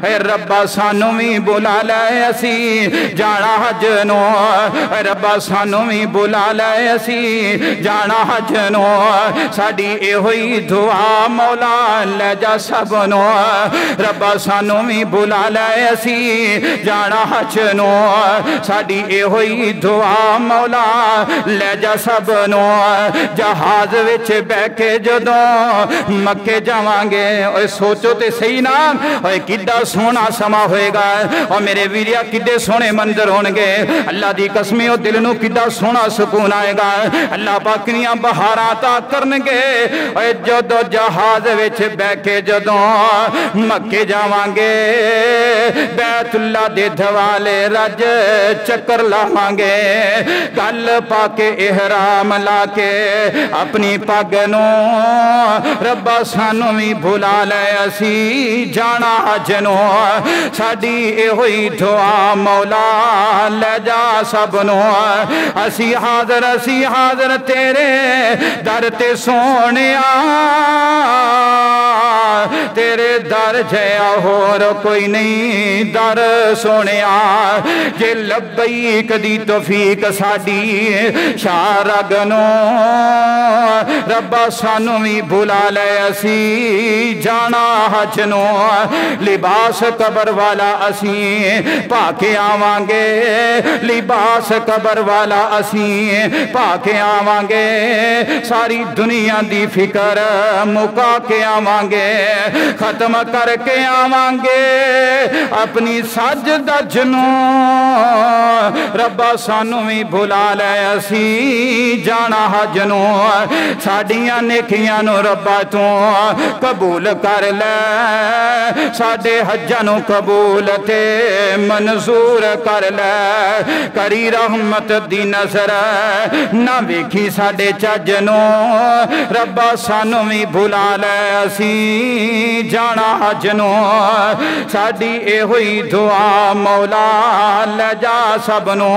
रब्बा सानू भी बुला ले असी जाना हज नो रब्बा सानू भी बुला ले असी जाना हज नो साडी एहो ही दुआ मौला ले जा सबनो रब्बा सानू भी बुला ले असी जाना हज नो साडी एहो ही दुआ मौला ले जा सबनो जहाज विच बह के जदों मक्के जावांगे ओए सोचो ते सही ना ओए किड्डा सोहना समा होएगा और मेरे वीरिया किड्डे सोहने मंजर होणगे अल्लाह दी कसम ओ दिल नूं किड्डा सोहना सुकून आएगा अल्लाह पाक दियां बहारां अता करनगे ओए जदों जहाज विच बह के जदों मक्के जावांगे बैतुल्ला दे दवाले रज चक्कर लावांगे गल पाके इहराम ला के अपनी पग नूं रब्बा सानू भी भुला ले असी जाना हज नो साडी एहो ही दुआ मौला ले जा सबनो असी हाज़र तेरे दर ते सोनिया तेरे दर जया होर कोई नहीं दर सोनिया जे लब्बैक दी तौफीक साडी शाह रग नो रब्बा सानू भी बुला ले असी जाना हज नो लिबास कबर वाला असी पाके आवांगे लिबास कबर वाला असी पाके आवांगे सारी दुनिया दी फिकर मुका के आवांगे खत्म करके आवांगे अपनी सज दज नू रब्बा सानू भी बुला ले असी जाना हज नो साडियां नेकियां नू रब्बा तू कबूल कर ले साडे हज्जां नू कबूल ते मंजूर कर ले करी रहमत दी नजर ना वेखी साडे चज नू रब्बा सानू भी बुला ले असी जाना हज नो साडी एहो ही दुआ मौला ले जा सबनो।